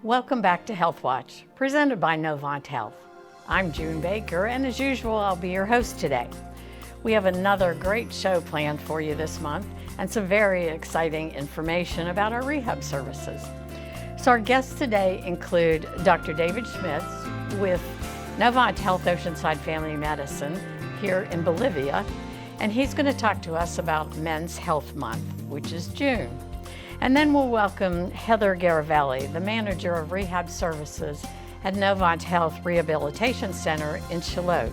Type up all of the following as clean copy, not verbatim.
Welcome back to HealthWatch, presented by Novant Health. I'm June Baker, and as usual, I'll be your host today. We have another great show planned for you this month and some very exciting information about our rehab services. So our guests today include Dr. David Schutz with Novant Health Oceanside Family Medicine here in Bolivia, and he's going to talk to us about Men's Health Month, which is June. And then we'll welcome Heather Garaveli, the manager of rehab services at Novant Health Rehabilitation Center in Charlotte.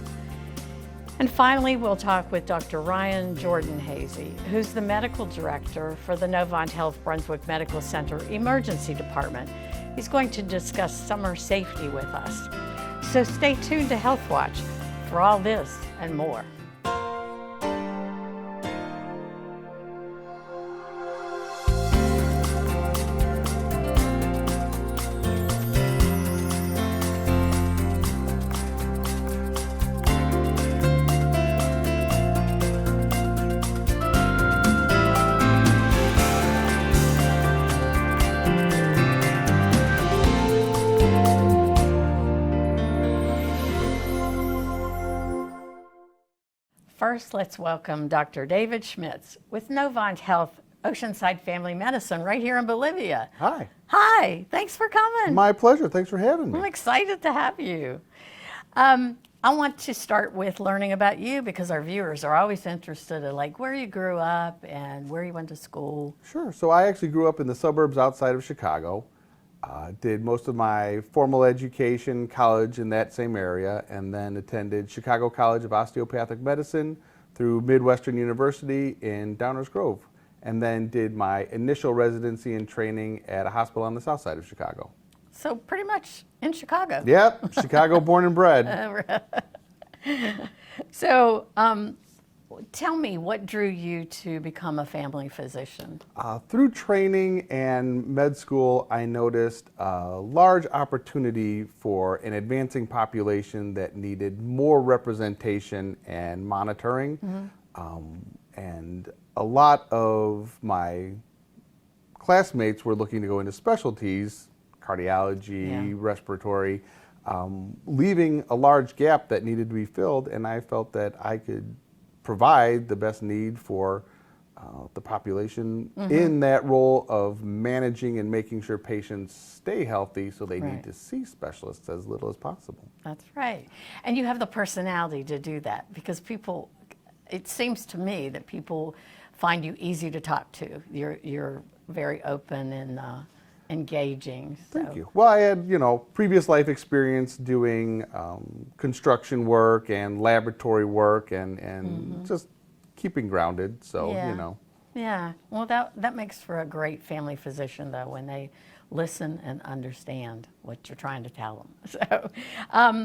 And finally, we'll talk with Dr. Ryan Jordan-Hazy, who's the medical director for the Novant Health Brunswick Medical Center Emergency Department. He's going to discuss summer safety with us. So stay tuned to HealthWatch for all this and more. First, let's welcome Dr. David Schutz with Novant Health Oceanside Family Medicine right here in Bolivia. Hi. Hi, thanks for coming. My pleasure. Thanks for having me. I'm excited to have you. I want to start with learning about you because our viewers are always interested in like where you grew up and where you went to school. Sure. So I actually grew up in the suburbs outside of Chicago. Did most of my formal education, college in that same area, and then attended Chicago College of Osteopathic Medicine through Midwestern University in Downers Grove, and then did my initial residency and training at a hospital on the south side of Chicago. So pretty much in Chicago. Yep, Chicago born and bred. So tell me, what drew you to become a family physician? Through training and med school, I noticed a large opportunity for an advancing population that needed more representation and monitoring. And a lot of my classmates were looking to go into specialties, cardiology, respiratory, leaving a large gap that needed to be filled, and I felt that I could provide the best need for the population in that role of managing and making sure patients stay healthy, so they need to see specialists as little as possible. That's right. And you have the personality to do that because people, it seems to me that people find you easy to talk to. You're very open and engaging. So. Thank you. Well, I had, previous life experience doing construction work and laboratory work and just keeping grounded. So, Yeah. Well, that makes for a great family physician, though, when they listen and understand what you're trying to tell them. So,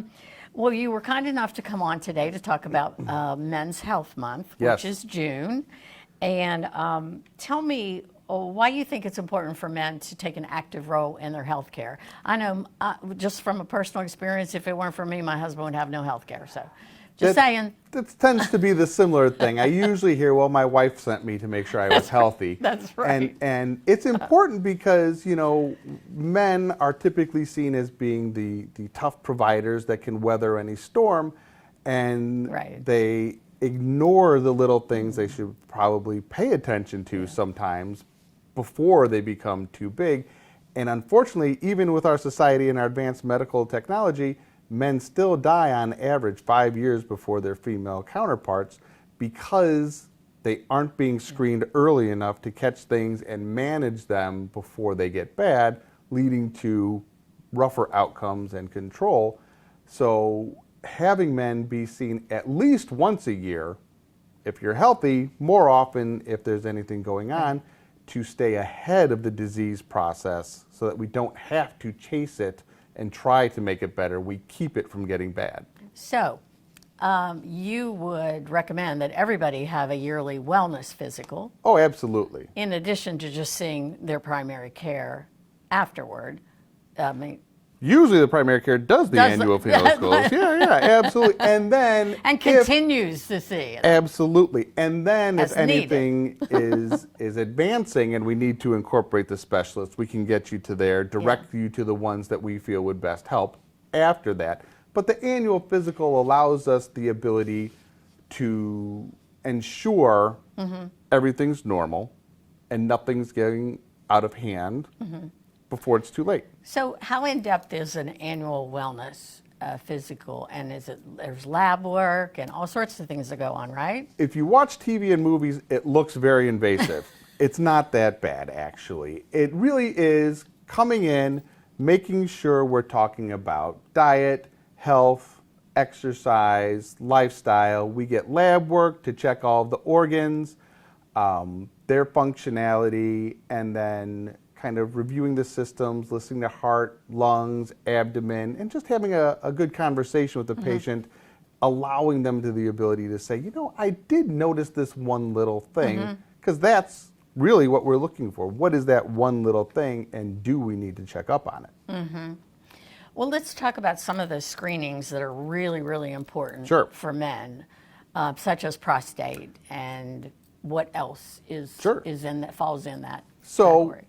well, you were kind enough to come on today to talk about Men's Health Month, which is June. And tell me, why you think it's important for men to take an active role in their health care. I know just from a personal experience, if it weren't for me, my husband would have no health care. So just saying. That tends to be the similar thing. I usually hear, well, my wife sent me to make sure I was healthy. That's right. And it's important because, men are typically seen as being the tough providers that can weather any storm, and they ignore the little things they should probably pay attention to sometimes before they become too big. And unfortunately, even with our society and our advanced medical technology, men still die on average 5 years before their female counterparts because they aren't being screened early enough to catch things and manage them before they get bad, leading to rougher outcomes and control. So having men be seen at least once a year, if you're healthy, more often if there's anything going on, to stay ahead of the disease process so that we don't have to chase it and try to make it better. We keep it from getting bad. So you would recommend that everybody have a yearly wellness physical. Oh, absolutely. In addition to just seeing their primary care afterward. Usually the primary care does the annual physicals. Yeah, absolutely. And then continues to see. Absolutely. And then if anything is advancing and we need to incorporate the specialist, we can get you to there, direct you to the ones that we feel would best help after that. But the annual physical allows us the ability to ensure everything's normal and nothing's getting out of hand before it's too late. So how in-depth is an annual wellness physical, and there's lab work and all sorts of things that go on, right? If you watch TV and movies, it looks very invasive. It's not that bad, actually. It really is coming in, making sure we're talking about diet, health, exercise, lifestyle. We get lab work to check all of the organs, their functionality, and then kind of reviewing the systems, listening to heart, lungs, abdomen, and just having a good conversation with the patient, allowing them to the ability to say, you know, I did notice this one little thing, because that's really what we're looking for. What is that one little thing, and do we need to check up on it? Well, let's talk about some of the screenings that are really, really important for men, such as prostate, and what else is in that falls in that category.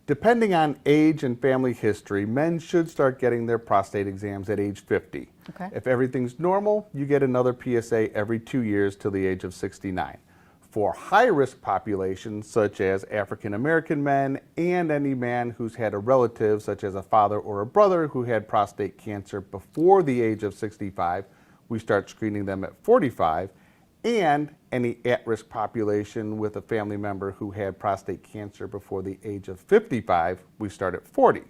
Depending on age and family history, men should start getting their prostate exams at age 50. If everything's normal, you get another PSA every 2 years till the age of 69. For high-risk populations, such as African American men and any man who's had a relative, such as a father or a brother, who had prostate cancer before the age of 65, we start screening them at 45. And any at-risk population with a family member who had prostate cancer before the age of 55, we start at 40.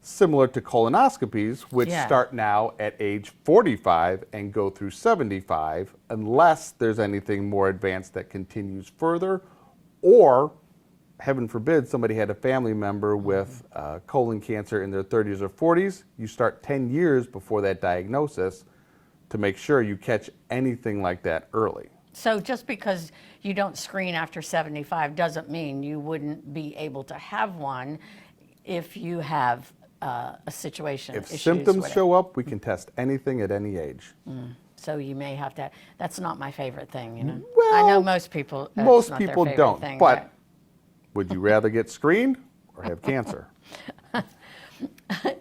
Similar to colonoscopies, which start now at age 45 and go through 75, unless there's anything more advanced that continues further, or, heaven forbid, somebody had a family member with colon cancer in their 30s or 40s, you start 10 years before that diagnosis to make sure you catch anything like that early. So just because you don't screen after 75 doesn't mean you wouldn't be able to have one if you have a situation. If symptoms show up, we can test anything at any age. So you may have to. That's not my favorite thing, you know. Well, I know most people. Most people don't. Thing, but would you rather get screened or have cancer?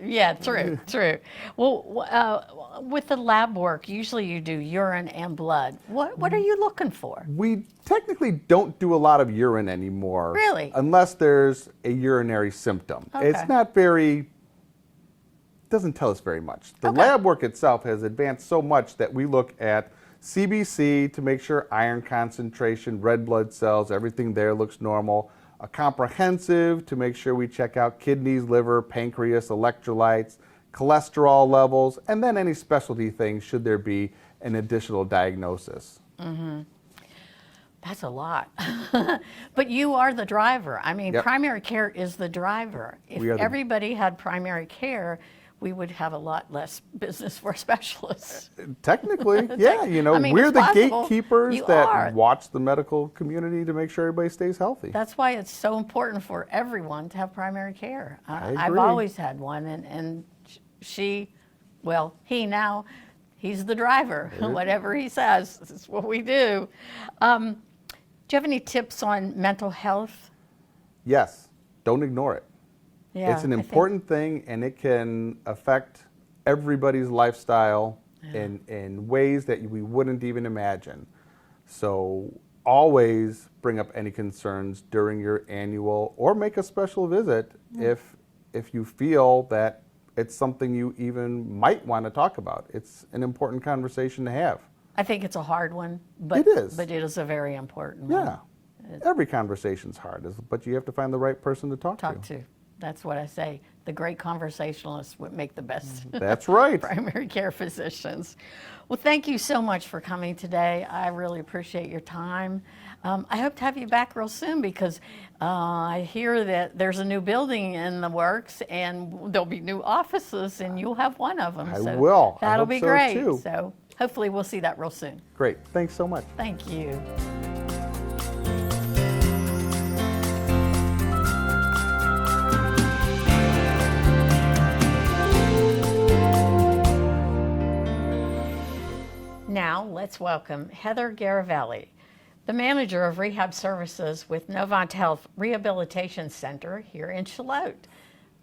Yeah, true. Well, with the lab work, usually you do urine and blood. What are you looking for? We technically don't do a lot of urine anymore. Really? Unless there's a urinary symptom. It's not doesn't tell us very much. The lab work itself has advanced so much that we look at CBC to make sure iron concentration, red blood cells, everything there looks normal. A comprehensive to make sure we check out kidneys, liver, pancreas, electrolytes, cholesterol levels, and then any specialty things should there be an additional diagnosis. That's a lot. But you are the driver. I mean, primary care is the driver. If everybody had primary care, we would have a lot less business for specialists. Technically, yeah. You know, we're the gatekeepers that watch the medical community to make sure everybody stays healthy. That's why it's so important for everyone to have primary care. I've always had one, and he's the driver. Whatever he says, this is what we do. Do you have any tips on mental health? Yes. Don't ignore it. Yeah, it's an important thing, and it can affect everybody's lifestyle in ways that we wouldn't even imagine. So always bring up any concerns during your annual, or make a special visit if you feel that it's something you even might want to talk about. It's an important conversation to have. I think it's a hard one, but it is. But it is a very important one. Yeah. Every conversation's hard, but you have to find the right person to talk to. That's what I say. The great conversationalists would make the best. That's right. Primary care physicians. Well, thank you so much for coming today. I really appreciate your time. I hope to have you back real soon, because I hear that there's a new building in the works, and there'll be new offices, and you'll have one of them. I will. That'll be great. Too. So hopefully we'll see that real soon. Great. Thanks so much. Thank you. let's welcome Heather Garaveli, the manager of rehab services with Novant Health Rehabilitation Center here in Charlotte.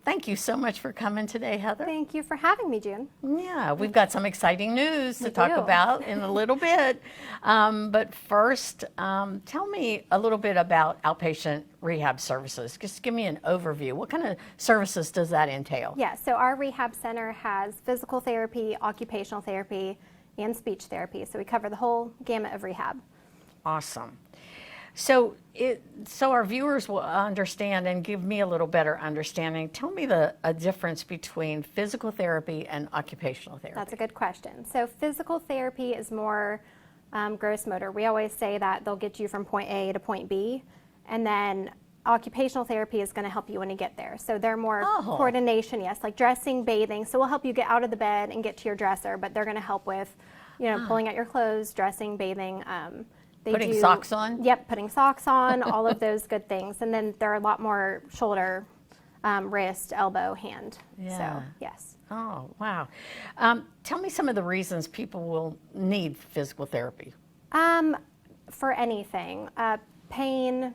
Thank you so much for coming today, Heather. Thank you for having me, June. Yeah, we've got some exciting news to talk about in a little bit. But first, tell me a little bit about outpatient rehab services. Just give me an overview. What kind of services does that entail? Yeah, so our rehab center has physical therapy, occupational therapy, and speech therapy. So we cover the whole gamut of rehab. Awesome. So our viewers will understand and give me a little better understanding. Tell me a difference between physical therapy and occupational therapy. That's a good question. So physical therapy is more gross motor. We always say that they'll get you from point A to point B, and then occupational therapy is going to help you when you get there. So they're more coordination, yes, like dressing, bathing. So we'll help you get out of the bed and get to your dresser, but they're going to help with, pulling out your clothes, dressing, bathing. Putting socks on? Yep, putting socks on, all of those good things. And then there are a lot more shoulder, wrist, elbow, hand. Yeah. So, yes. Oh, wow. Tell me some of the reasons people will need physical therapy. For anything. Pain,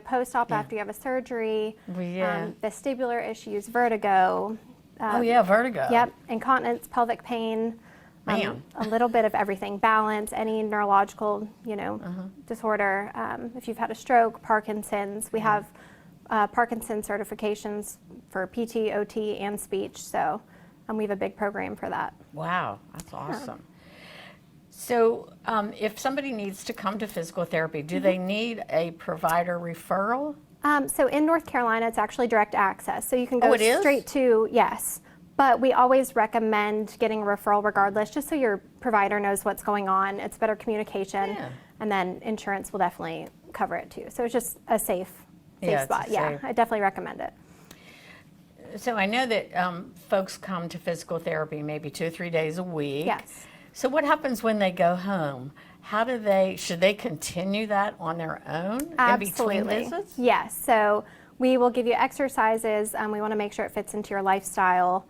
post-op after you have a surgery, vestibular issues, vertigo. Vertigo. Yep, incontinence, pelvic pain. A little bit of everything, balance, any neurological, disorder. If you've had a stroke, Parkinson's, we have Parkinson's certifications for PT, OT, and speech. So we have a big program for that. Wow, that's awesome. So if somebody needs to come to physical therapy, do they need a provider referral? So in North Carolina, it's actually direct access. So you can go it straight to, yes. But we always recommend getting a referral regardless, just so your provider knows what's going on. It's better communication, and then insurance will definitely cover it too. So it's just a safe spot. Yeah, I definitely recommend it. So I know that folks come to physical therapy maybe 2 or 3 days a week. Yes. So what happens when they go home? Should they continue that on their own Absolutely. In between visits? Yes. So we will give you exercises. We want to make sure it fits into your lifestyle.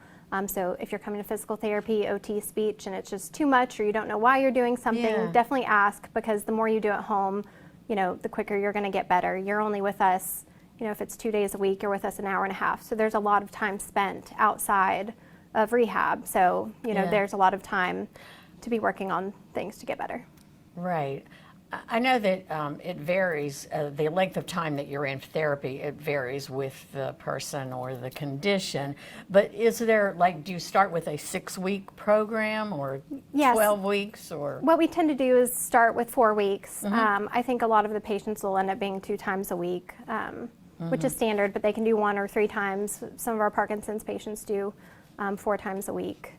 So if you're coming to physical therapy, OT, speech, and it's just too much or you don't know why you're doing something, definitely ask, because the more you do at home, the quicker you're going to get better. You're only with us, if it's 2 days a week, you're with us an hour and a half. So there's a lot of time spent outside of rehab. So, there's a lot of time to be working on things to get better. Right. I know that it varies, the length of time that you're in therapy, it varies with the person or the condition. But is there, do you start with a 6-week program or 12 weeks? Or what we tend to do is start with 4 weeks. I think a lot of the patients will end up being 2 times a week, which is standard, but they can do 1 or 3 times. Some of our Parkinson's patients do 4 times a week.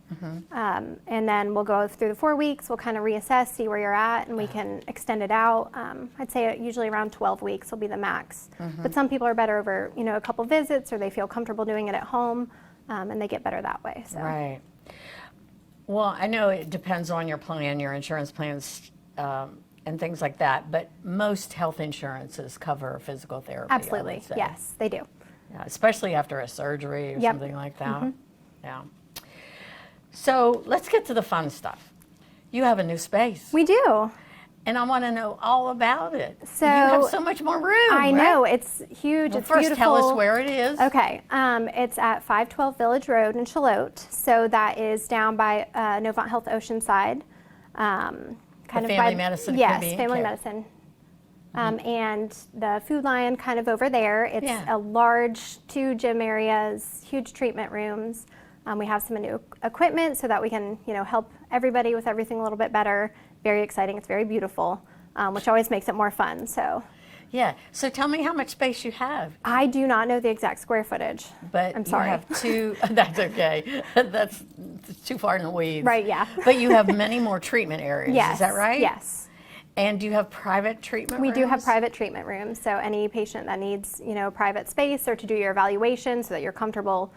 And then we'll go through the 4 weeks, we'll kind of reassess, see where you're at, and we can extend it out. I'd say usually around 12 weeks will be the max. But some people are better over, a couple visits, or they feel comfortable doing it at home, and they get better that way. So. Right. Well, I know it depends on your plan, your insurance plans, and things like that, but most health insurances cover physical therapy. Absolutely, yes, they do. Yeah, especially after a surgery or something like that. Yeah. So let's get to the fun stuff. You have a new space. We do. And I want to know all about it. So you have so much more room. I know, it's huge. Well, it's first, beautiful. tell us where it is. Okay, it's at 512 Village Road in Charlotte. So that is down by Novant Health Oceanside. Family medicine. Yes, family medicine. And the Food Lion kind of over there. It's a large 2 gym areas, huge treatment rooms. We have some new equipment so that we can, help everybody with everything a little bit better. Very exciting. It's very beautiful, which always makes it more fun. So. Yeah. So tell me how much space you have. I do not know the exact square footage. But I'm sorry. You have 2. That's okay. That's too far in the weeds. Right. Yeah. But you have many more treatment areas. Yes. Is that right? Yes. And do you have private treatment rooms? We do have private treatment rooms. So any patient that needs, private space or to do your evaluation so that you're comfortable,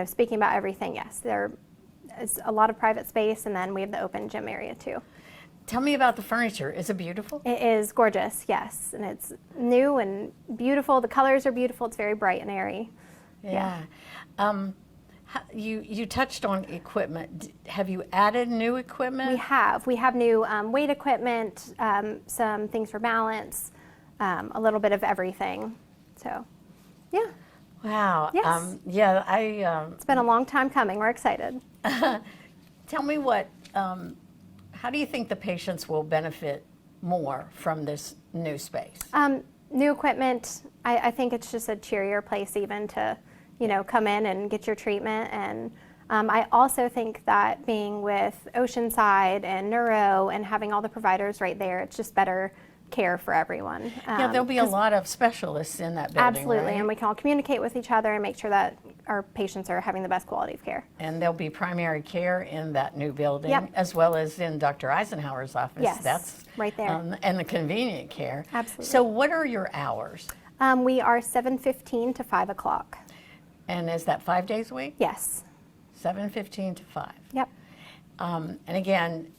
speaking about everything, yes, there is a lot of private space, and then we have the open gym area too. Tell me about the furniture. Is it beautiful? It is gorgeous, yes, and it's new and beautiful. The colors are beautiful. It's very bright and airy. Yeah. You touched on equipment. Have you added new equipment? We have. We have new weight equipment, some things for balance, a little bit of everything. So, yeah. Wow. Yes. It's been a long time coming. We're excited. Tell me how do you think the patients will benefit more from this new space? New equipment, I think it's just a cheerier place even to, come in and get your treatment. And I also think that being with Oceanside and Neuro and having all the providers right there, it's just better care for everyone. There'll be a lot of specialists in that building. Absolutely, right? and we can all communicate with each other and make sure that our patients are having the best quality of care. And there'll be primary care in that new building, Yep. as well as in Dr. Eisenhower's office. Yes, That's right there. And the convenient care. Absolutely. So what are your hours? We are 7:15 to 5 o'clock. And is that 5 days a week? Yes. 7:15 to 5. Yep. And again,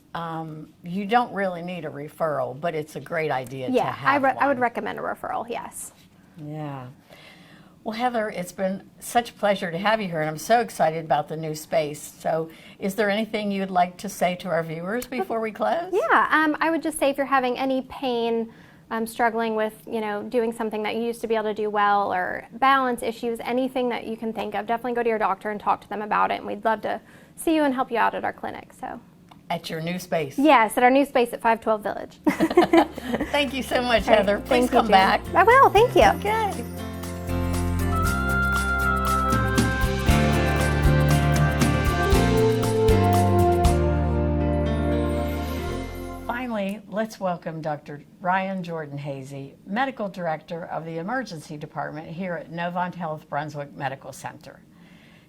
you don't really need a referral, but it's a great idea to have I would one. recommend a referral, yes. Yeah. Well, Heather, it's been such a pleasure to have you here, and I'm so excited about the new space. So is there anything you'd like to say to our viewers before we close? Yeah, I would just say if you're having any pain, struggling with, doing something that you used to be able to do well, or balance issues, anything that you can think of, definitely go to your doctor and talk to them about it, and we'd love to see you and help you out at our clinic. So. At your new space. Yes, at our new space at 512 Village. Thank you so much, Heather. Please Thank you, come June. back. I will, thank you. Okay. Finally, let's welcome Dr. Ryan Jordan-Hazy, Medical Director of the Emergency Department here at Novant Health Brunswick Medical Center.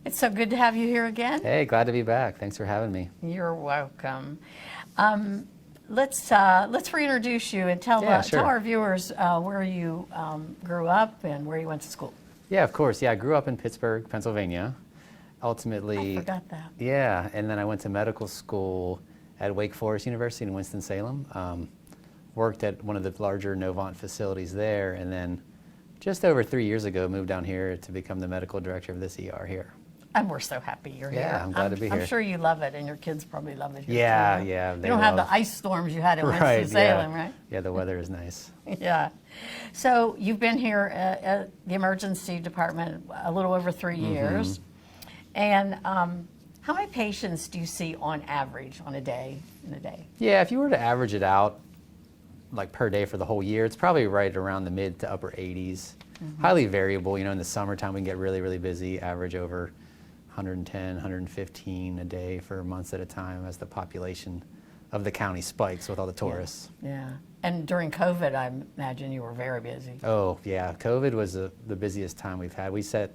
It's so good to have you here again. Hey, glad to be back. Thanks for having me. You're welcome. Let's reintroduce you and tell our viewers where you grew up and where you went to school. Yeah, of course. Yeah, I grew up in Pittsburgh, Pennsylvania. Ultimately, I forgot that. Yeah, and then I went to medical school at Wake Forest University in Winston-Salem. Worked at one of the larger Novant facilities there, and then just over 3 years ago moved down here to become the medical director of this ER here. And we're so happy you're here. Yeah, I'm glad to be here. I'm sure you love it, and your kids probably love it here Yeah, too. yeah. You don't have the ice storms you had at Winston-Salem, right? Yeah, the weather is nice. Yeah. So you've been here at the emergency department a little over 3 years. And how many patients do you see on average in a day? Yeah, if you were to average it out, like per day for the whole year, it's probably right around the mid to upper 80s. Highly variable. In the summertime we can get really, really busy, average over 110, 115 a day for months at a time as the population of the county spikes with all the tourists. Yeah. And during COVID, I imagine you were very busy. Oh, yeah. COVID was the busiest time we've had. We set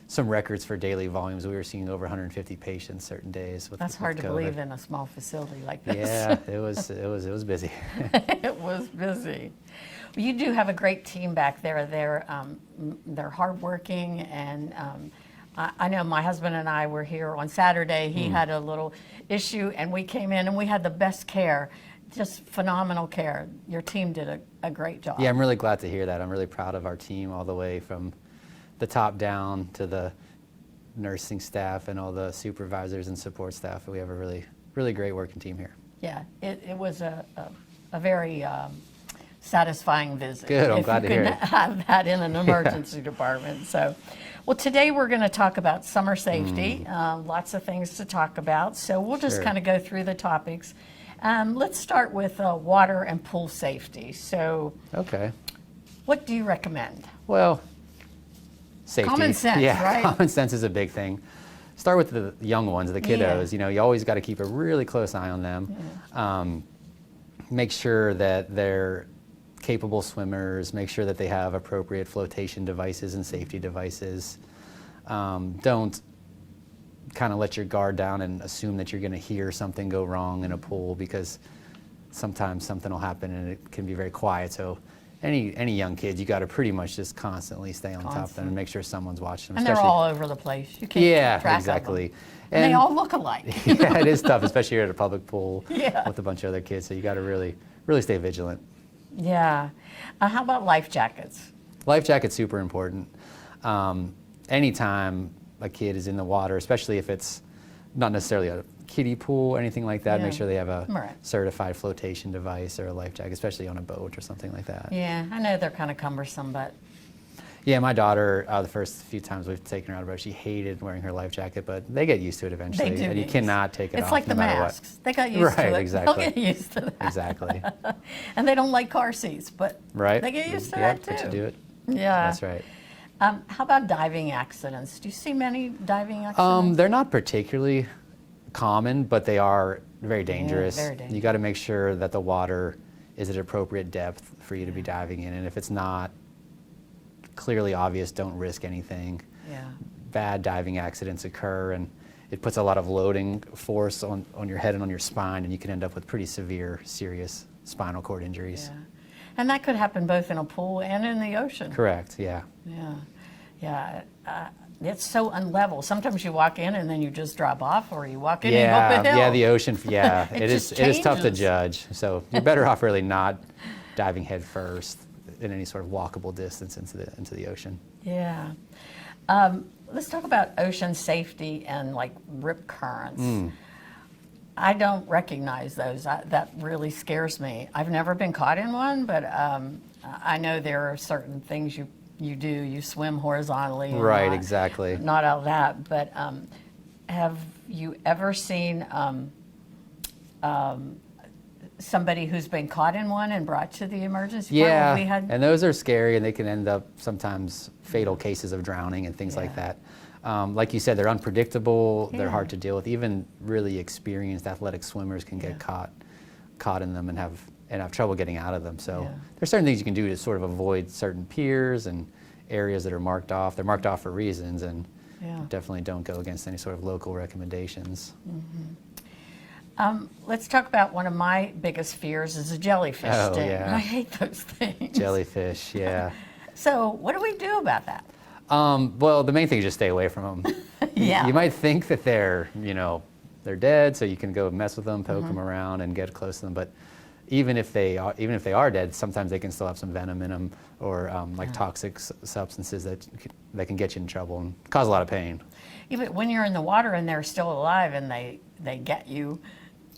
some records for daily volumes. We were seeing over 150 patients certain days with That's hard with to COVID. believe in a small facility like this. Yeah, it was busy. It was busy. Well, you do have a great team back there. They're hardworking, and I know my husband and I were here on Saturday. He had a little issue, and we came in and we had the best care, just phenomenal care. Your team did a great job. Yeah, I'm really glad to hear that. I'm really proud of our team all the way from the top down to the nursing staff and all the supervisors and support staff. We have a really, really great working team here. Yeah, it was a very satisfying visit. Good, I'm glad to hear it. Have that in an emergency department. So, well, today we're going to talk about summer safety. Lots of things to talk about. So we'll just kind of go through the topics. Let's start with water and pool safety. So, Okay. what do you recommend? Well, safety. Common sense, yeah, right? Common sense is a big thing. Start with the young ones, the kiddos. You always got to keep a really close eye on them. Make sure that they're capable swimmers. Make sure that they have appropriate flotation devices and safety devices. Don't kind of let your guard down and assume that you're going to hear something go wrong in a pool, because sometimes something will happen and it can be very quiet. So any young kids, you got to pretty much just constantly stay on top of them and make sure someone's watching them. And they're all over the place. You can't keep track exactly. of them. And they all look alike. Yeah, it is tough, especially here at a public pool with a bunch of other kids. So you got to really stay vigilant. Yeah. How about life jackets? Life jacket's super important. Anytime a kid is in the water, especially if it's not necessarily a kiddie pool or anything like that, make sure they have a certified flotation device or a life jacket, especially on a boat or something like that. Yeah, I know they're kind of cumbersome, but... Yeah, my daughter, the first few times we've taken her out of boat, she hated wearing her life jacket, but they get used to it eventually. They do. And you cannot take it off. It's like no the matter masks. What. They got used to it. Exactly. They'll get used to that. Exactly. And they don't like car seats, but they get used to that too. But you do it. Yeah. That's right. How about diving accidents? Do you see many diving accidents? They're not particularly common, but they are very dangerous. Yeah, very dangerous. You got to make sure that the water is at appropriate depth for you to be diving in, and if it's not clearly obvious, don't risk anything. Yeah. Bad diving accidents occur, and it puts a lot of loading force on your head and on your spine, and you can end up with pretty severe, serious spinal cord injuries. Yeah. And that could happen both in a pool and in the ocean. Correct, yeah. Yeah. Yeah. It's so unlevel. Sometimes you walk in and then you just drop off, or you walk in and you go up a hill. Yeah, the ocean, yeah. It it is tough to judge. So you're better off really not diving head first in any sort of walkable distance into the ocean. Yeah. Let's talk about ocean safety and like rip currents. I don't recognize those. That really scares me. I've never been caught in one, but I know there are certain things you do. You swim horizontally. Right, exactly. Not all that, but have you ever seen somebody who's been caught in one and brought to the emergency department? Yeah, and those are scary, and they can end up sometimes fatal cases of drowning and things like that. Like you said, they're unpredictable, they're hard to deal with. Even really experienced athletic swimmers can get caught in them and have trouble getting out of them. So there's certain things you can do to sort of avoid certain piers and areas that are marked off. They're marked off for reasons, and definitely don't go against any sort of local recommendations. Let's talk about one of my biggest fears is a jellyfish sting. Yeah. I hate those things. Jellyfish, yeah. So what do we do about that? Well, the main thing is just stay away from them. You might think that they're dead, so you can go mess with them, poke them around, and get close to them. But even if they are dead, sometimes they can still have some venom in them, or like toxic substances that can get you in trouble and cause a lot of pain. Even when you're in the water and they're still alive and they get you,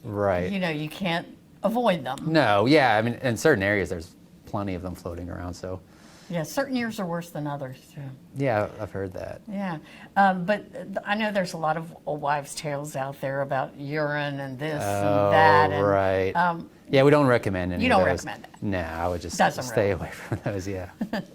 right? You can't avoid them. No, yeah. I mean, in certain areas, there's plenty of them floating around. So. Yeah, certain years are worse than others too. Yeah, I've heard that. Yeah, but I know there's a lot of old wives' tales out there about urine and this and that. And, right. Yeah, we don't recommend any of those. You don't recommend that? No, I would just stay away from those, yeah.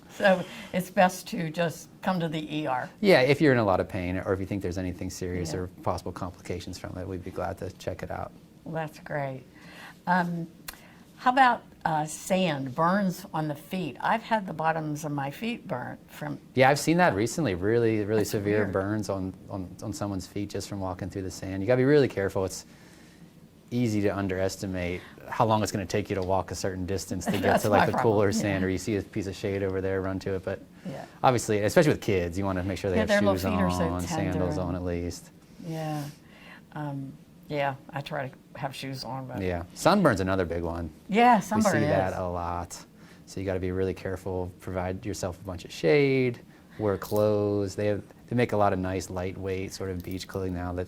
So it's best to just come to the ER. Yeah, if you're in a lot of pain, or if you think there's anything serious or possible complications from it, we'd be glad to check it out. Well, that's great. How about sand, burns on the feet? I've had the bottoms of my feet burnt from... Yeah, I've seen that recently, really That's severe weird. burns on someone's feet just from walking through the sand. You gotta be really careful. It's easy to underestimate how long it's gonna take you to walk a certain distance to get to like the cooler sand, or you see a piece of shade over there, run to it. But obviously, especially with kids, you wanna make sure they have shoes on, sandals on at least. Yeah. Yeah, I try to have shoes on. But yeah, sunburn's another big one. Yeah, sunburn We see that a lot. So you got to be really careful. Provide yourself a bunch of shade. Wear clothes. They make a lot of nice, lightweight sort of beach clothing now that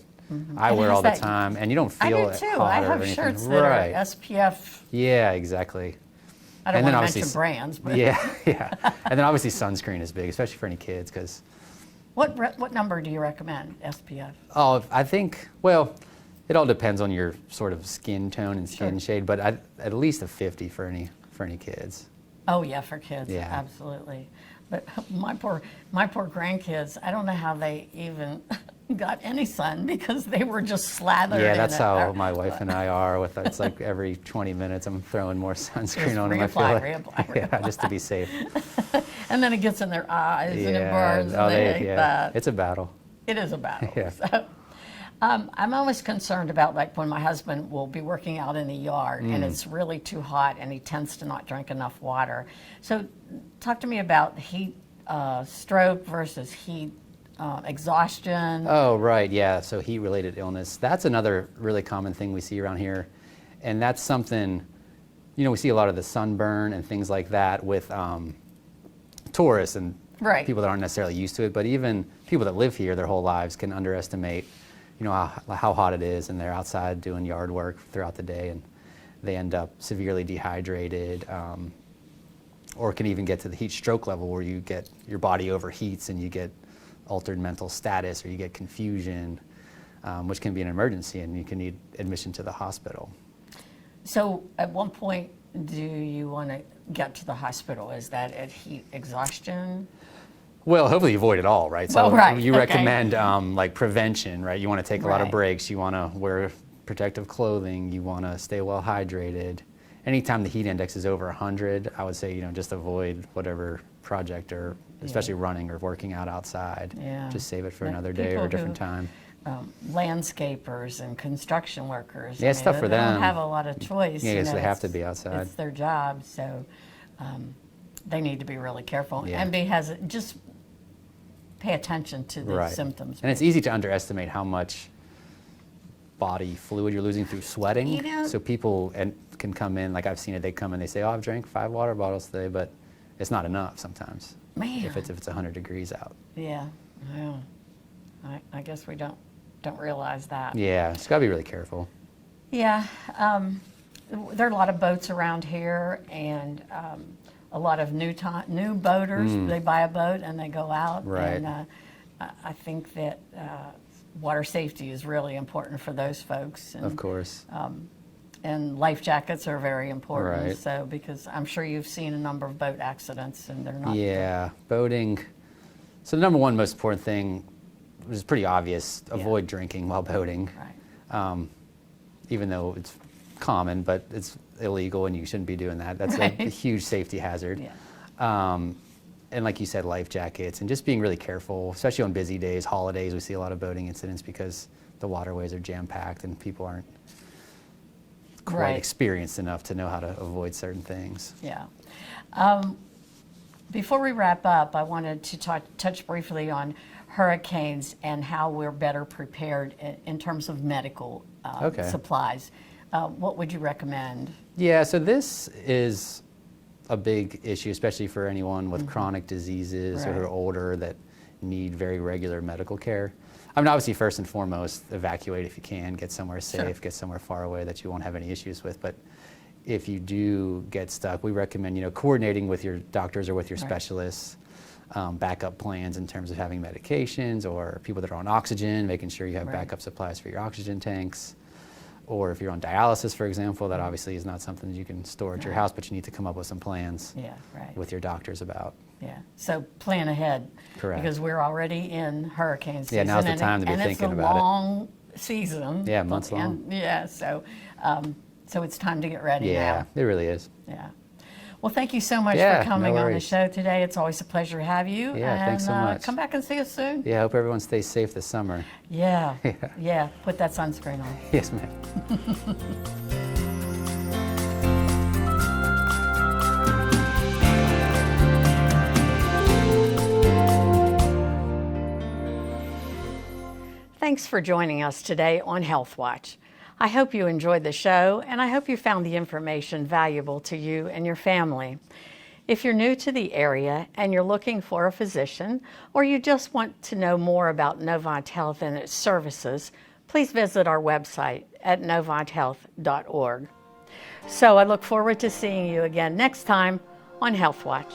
I wear all the time, and you don't feel I do too. hot I or have anything. shirts that are SPF. Yeah, exactly. I don't want to mention brands, but yeah. And then obviously sunscreen is big, especially for any kids, because. What number do you recommend SPF? Oh, I think it all depends on your sort of skin tone and skin shade, but at least a 50 for any kids. Oh yeah, for kids, yeah, absolutely. But my poor grandkids, I don't know how they even got any sun because they were just slathered. Yeah, that's how my wife and I are. It's like every 20 minutes I'm throwing more sunscreen on them. Reapply. Yeah, just to be safe. And then it gets in their eyes and it burns. And they hate that. It's a battle. It is a battle. Yeah. So, I'm always concerned about like when my husband will be working out in the yard and it's really too hot and he tends to not drink enough water. So talk to me about heat stroke versus heat exhaustion. Oh, right, yeah, so heat-related illness. That's another really common thing we see around here. And that's something, we see a lot of the sunburn and things like that with tourists and people that aren't necessarily used to it, but even people that live here their whole lives can underestimate, how hot it is, and they're outside doing yard work throughout the day, and they end up severely dehydrated, or can even get to the heat stroke level where your body overheats and you get altered mental status, or you get confusion, which can be an emergency, and you can need admission to the hospital. So at one point, do you want to get to the hospital? Is that at heat exhaustion? Well, hopefully you avoid it all, right? So you okay. recommend like prevention, right? You want to take a lot of breaks. You want to wear protective clothing. You want to stay well hydrated. Anytime the heat index is over 100, I would say, just avoid whatever project, or especially running or working out outside. Yeah. Just save it for another day or a different time. Landscapers and construction workers. Yeah, it's tough for them. They don't have a lot of choice. Yeah, so they have to be outside. It's their job, so they need to be really careful. Yeah. And just pay attention to the symptoms. And it's easy to underestimate how much body fluid you're losing through sweating. So people can come in, like I've seen it, they come in, they say, I've drank 5 water bottles today, but it's not enough sometimes. Man. If it's 100 degrees out. Yeah, well, I guess we don't realize that. Yeah, just gotta be really careful. Yeah, there are a lot of boats around here, and a lot of new boaters. They buy a boat and they go out. Right. And I think that water safety is really important for those folks. And, of course. And life jackets are very important. Right. So, because I'm sure you've seen a number of boat accidents, and they're not. Yeah, boating. So the number one most important thing, which is pretty obvious, avoid drinking while boating. Right. Even though it's common, but it's illegal and you shouldn't be doing that. That's a huge safety hazard. Yeah. And like you said, life jackets, and just being really careful, especially on busy days, holidays, we see a lot of boating incidents because the waterways are jam-packed and people aren't quite experienced enough to know how to avoid certain things. Yeah. Before we wrap up, I wanted to touch briefly on hurricanes and how we're better prepared in terms of medical supplies. What would you recommend? Yeah, so this is a big issue, especially for anyone with chronic diseases or who are older that need very regular medical care. I mean, obviously, first and foremost, evacuate if you can, get somewhere safe, get somewhere far away that you won't have any issues with. But if you do get stuck, we recommend, coordinating with your doctors or with your specialists, backup plans in terms of having medications, or people that are on oxygen, making sure you have backup supplies for your oxygen tanks. Or if you're on dialysis, for example, that obviously is not something you can store at your house, but you need to come up with some plans with your doctors about. Yeah, so plan ahead. Correct. Because we're already in hurricane season. Yeah, now's the time to be thinking about it. And it's a long season. Yeah, months long. Yeah, so it's time to get ready now. Yeah, it really is. Yeah. Well, thank you so much for coming on the show today. It's always a pleasure to have you. Yeah, thanks so much. Come back and see us soon. Yeah, I hope everyone stays safe this summer. Yeah, put that sunscreen on. Yes, ma'am. Thanks for joining us today on HealthWatch. I hope you enjoyed the show, and I hope you found the information valuable to you and your family. If you're new to the area and you're looking for a physician, or you just want to know more about Novant Health and its services, please visit our website at novanthealth.org. So I look forward to seeing you again next time on HealthWatch.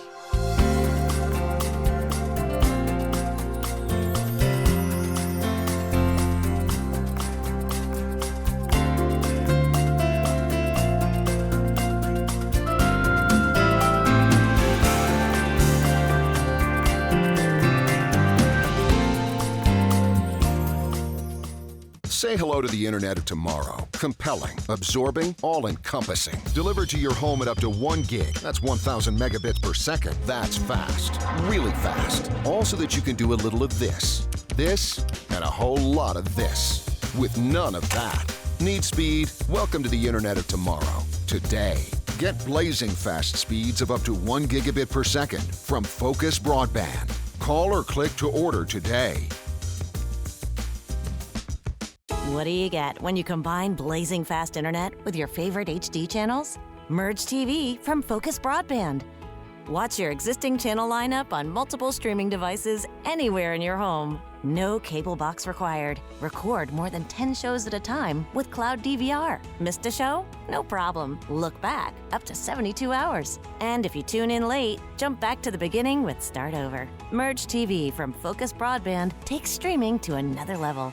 Say hello to the internet of tomorrow. Compelling, absorbing, all-encompassing. Delivered to your home at up to 1 gig. That's 1,000 megabits per second. That's fast. Really fast. All so that you can do a little of this, and a whole lot of this. With none of that. Need speed? Welcome to the internet of tomorrow. Today. Get blazing fast speeds of up to 1 gigabit per second from Focus Broadband. Call or click to order today. What do you get when you combine blazing fast internet with your favorite HD channels? Merge TV from Focus Broadband. Watch your existing channel lineup on multiple streaming devices anywhere in your home. No cable box required. Record more than 10 shows at a time with Cloud DVR. Missed a show? No problem. Look back up to 72 hours. And if you tune in late, jump back to the beginning with Start Over. Merge TV from Focus Broadband takes streaming to another level.